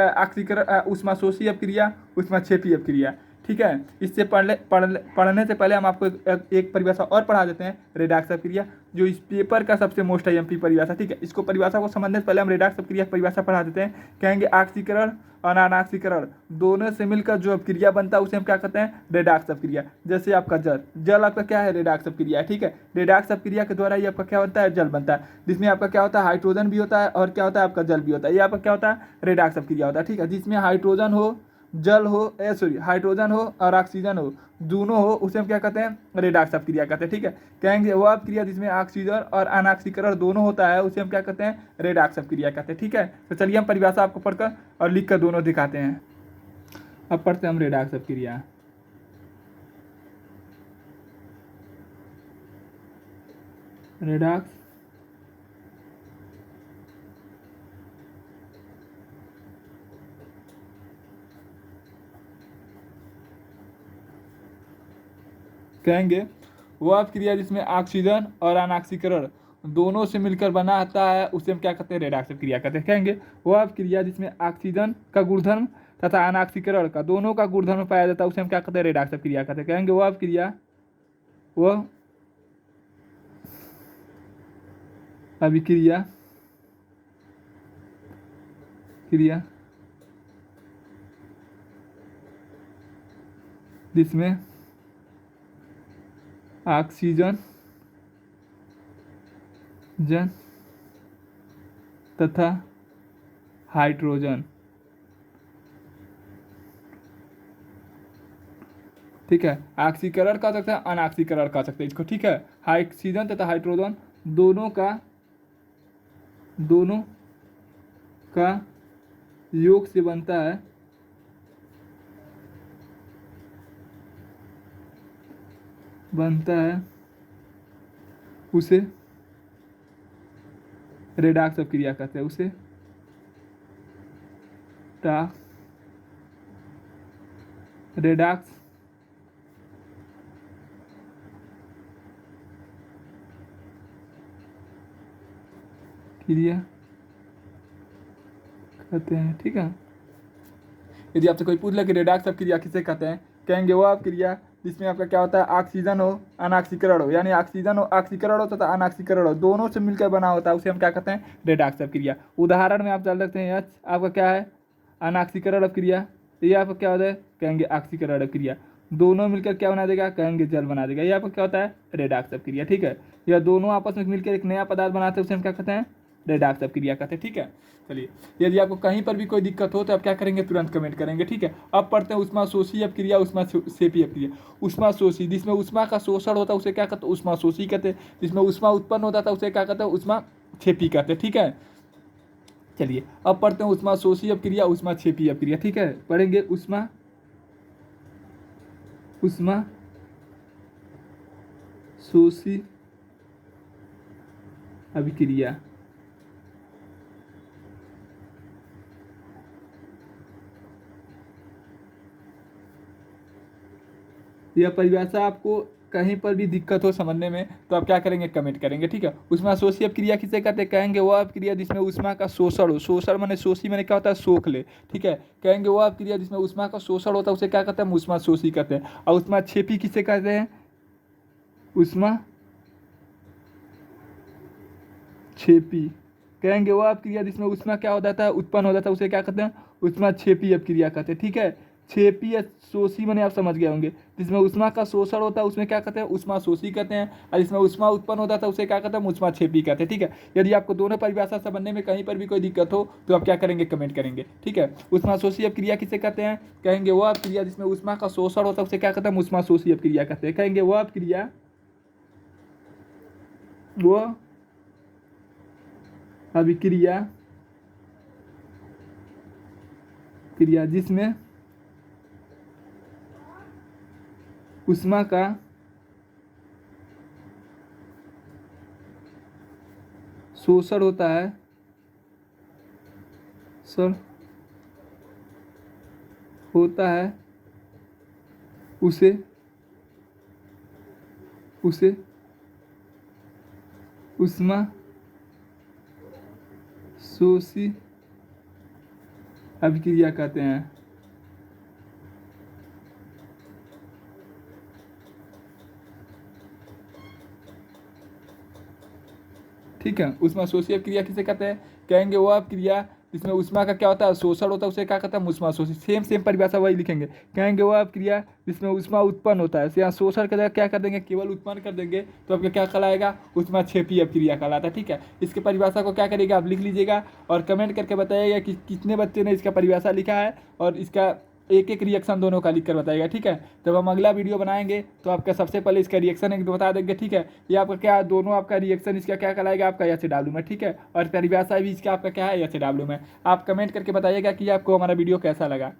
अपक्रिया, ऊष्माक्षेपी अपक्रिया। ठीक है, इससे पढ़ने से पहले हम आपको एक परिभाषा और पढ़ा देते हैं, रेडॉक्स अपक्रिया, जो इस पेपर का सबसे मोस्ट IMP परिभाषा। ठीक है, इसको परिभाषा को समझने से पहले हम रेडॉक्स अपक्रिया की परिभाषा पढ़ा देते हैं। कहेंगे ऑक्सीकरण और अनाक्सीकरण दोनों से मिलकर जो अपक्रिया बनता है उसे हम क्या कहते हैं, रेडॉक्स अपक्रिया। जैसे आपका जल आपका क्या है, रेडॉक्स अपक्रिया है। ठीक है, रेडॉक्स अपक्रिया के द्वारा ही आपका क्या होता है, जल बनता है, जिसमें आपका क्या होता है, हाइड्रोजन भी होता है और क्या होता है, आपका जल भी होता है। ये आपका क्या होता है, रेडॉक्स अपक्रिया होता है। ठीक है, जिसमें हाइड्रोजन हो, जल हो, हाइड्रोजन हो और ऑक्सीजन हो, दोनों हो, उसे हम क्या कहते हैं, रेडॉक्स अपक्रिया कहते हैं। ठीक है, कहेंगे वो अपक्रिया जिसमें ऑक्सीजन और अनाक्सीकरण दोनों होता है उसे हम क्या कहते हैं, रेडॉक्स अपक्रिया कहते हैं। ठीक है, तो चलिए हम परिभाषा आपको पढ़कर और लिखकर दोनों दिखाते हैं। अब पढ़ते हैं हम रेडॉक्स अपक्रिया। रेडॉक्स कहेंगे वो अपक्रिया जिसमें ऑक्सीजन और अनाक्सीकरण दोनों से मिलकर बनाता है उसे हम क्या कहते हैं, रेडॉक्स क्रिया कहते हैं। कहेंगे वह क्रिया जिसमें ऑक्सीजन का गुणधर्म तथा अनाक्सीकरण का दोनों का गुणधर्म पाया जाता है उसे हम क्या कहते हैं, रेडॉक्स क्रिया कहते हैं। कहेंगे वह क्रिया, वह अभिक्रिया क्रिया जिसमें ऑक्सीजन जन तथा हाइड्रोजन, ठीक है, ऑक्सीकरण कह सकते हैं, अनाक्सीकरण कह सकते हैं इसको, ठीक है। ऑक्सीजन तथा हाइड्रोजन दोनों का योग से बनता है उसे रेडॉक्स क्रिया कहते हैं, उसे रेडॉक्स क्रिया कहते हैं, ठीक है। यदि आपसे कोई पूछ ले कि रेडॉक्स क्रिया किसे कहते हैं, कहेंगे वो क्रिया जिसमें आपका क्या होता है, ऑक्सीजन हो अनाक्सीकरण हो, यानी ऑक्सीजन हो ऑक्सीकरण हो तथा अनाक्सीकरण हो दोनों से मिलकर बना होता है उसे हम क्या कहते हैं, रेडॉक्स क्रिया। उदाहरण में आप चल सकते हैं, यच आपका क्या है, अनाक्सीकरण क्रिया, ये आपका क्या होता है, कहेंगे ऑक्सीकरण क्रिया। दोनों मिलकर क्या बना देगा, कहेंगे जल बना देगा, ये आपका क्या होता है, रेडॉक्स क्रिया, ठीक है। यह दोनों आपस में मिलकर एक नया पदार्थ बनाते हैं उसे हम क्या कहते हैं, रेडॉक्स क्रिया कहते हैं, ठीक है। चलिए, यदि आपको कहीं पर भी कोई दिक्कत हो तो आप क्या करेंगे, तुरंत कमेंट करेंगे, ठीक है। अब पढ़ते हैं ऊष्माशोषी अपक्रिया, ऊष्माक्षेपी अपक्रिया। ऊष्माशोषी जिसमें ऊष्मा का शोषण होता है उसे क्या कहते हैं, ऊष्माशोषी कहते हैं। जिसमें ऊष्मा उत्पन्न होता था उसे क्या कहते हैं, ऊष्माक्षेपी कहते हैं, ठीक है। चलिए अब पढ़ते हैं ऊष्माशोषी अपक्रिया, ऊष्माक्षेपी अपक्रिया, ठीक है। पढ़ेंगे ऊष्माशोषी अभिक्रिया। यह परिभाषा आपको कहीं पर भी दिक्कत हो समझने में तो आप क्या करेंगे, कमेंट करेंगे, ठीक है। ऊष्माशोषी अपक्रिया किसे कहते हैं, कहेंगे वह अपक्रिया जिसमें ऊष्मा का शोषण हो, शोषण माने शोषी माने क्या होता है, सोख ले, ठीक है। कहेंगे वह अपक्रिया जिसमें ऊष्मा का शोषण होता है उसे क्या कहते हैं, ऊष्माशोषी कहते हैं। और ऊष्माक्षेपी किसे कहते हैं, ऊष्माक्षेपी। कहेंगे वह अपक्रिया जिसमें ऊष्मा क्या हो जाता है, उत्पन्न हो जाता है उसे क्या कहते हैं, ऊष्माक्षेपी अपक्रिया कहते हैं, ठीक है। क्षेपी या शोषी मैंने आप समझ गए होंगे, जिसमें ऊष्मा का शोषण होता है उसमें क्या कहते हैं, ऊष्माशोषी कहते हैं। और जिसमें ऊष्मा उत्पन्न होता था उसे क्या कहते हैं, ऊष्माक्षेपी कहते हैं, ठीक है। यदि आपको दोनों परिभाषा समझने में कहीं पर भी कोई दिक्कत हो तो आप क्या करेंगे, कमेंट करेंगे, ठीक है। ऊष्माशोषी अपक्रिया किसे कहते हैं, कहेंगे वह अपक्रिया जिसमें ऊष्मा का शोषण होता है उसे क्या कहते हैं, ऊष्माशोषी अपक्रिया कहते हैं। कहेंगे वह अपक्रिया, वह अभिक्रिया जिसमें ऊष्मा का शोषण होता है, उसे ऊष्माशोषी अभिक्रिया कहते हैं, ठीक है। ऊष्माशोषी अपक्रिया किसे कहते हैं, कहेंगे वह अपक्रिया जिसमें ऊष्मा का क्या होता है, शोषण होता है उसे क्या कहता है, ऊष्माशोषी। सेम परिभाषा वही लिखेंगे। कहेंगे वह अपक्रिया जिसमें ऊष्मा उत्पन्न होता है, यहाँ शोषण का क्या कर देंगे, केवल उत्पन्न कर देंगे तो आपका क्या कहलाएगा, ऊष्माक्षेपी अपक्रिया कहलाता है, ठीक है। इसके परिभाषा को क्या करिएगा, आप लिख लीजिएगा और कमेंट करके बताइएगा कि कितने बच्चे ने इसका परिभाषा लिखा है और इसका एक एक रिएक्शन दोनों का लिख कर बताइएगा, ठीक है। जब हम अगला वीडियो बनाएंगे तो आपका सबसे पहले इसका रिएक्शन एक बता देंगे, ठीक है। ये आपका क्या दोनों आपका रिएक्शन इसका क्या कहलाएगा, आपका HW में, ठीक है। और परिभाषा भी इसका आपका क्या है, HW में। आप कमेंट करके बताइएगा कि आपको हमारा वीडियो कैसा लगा।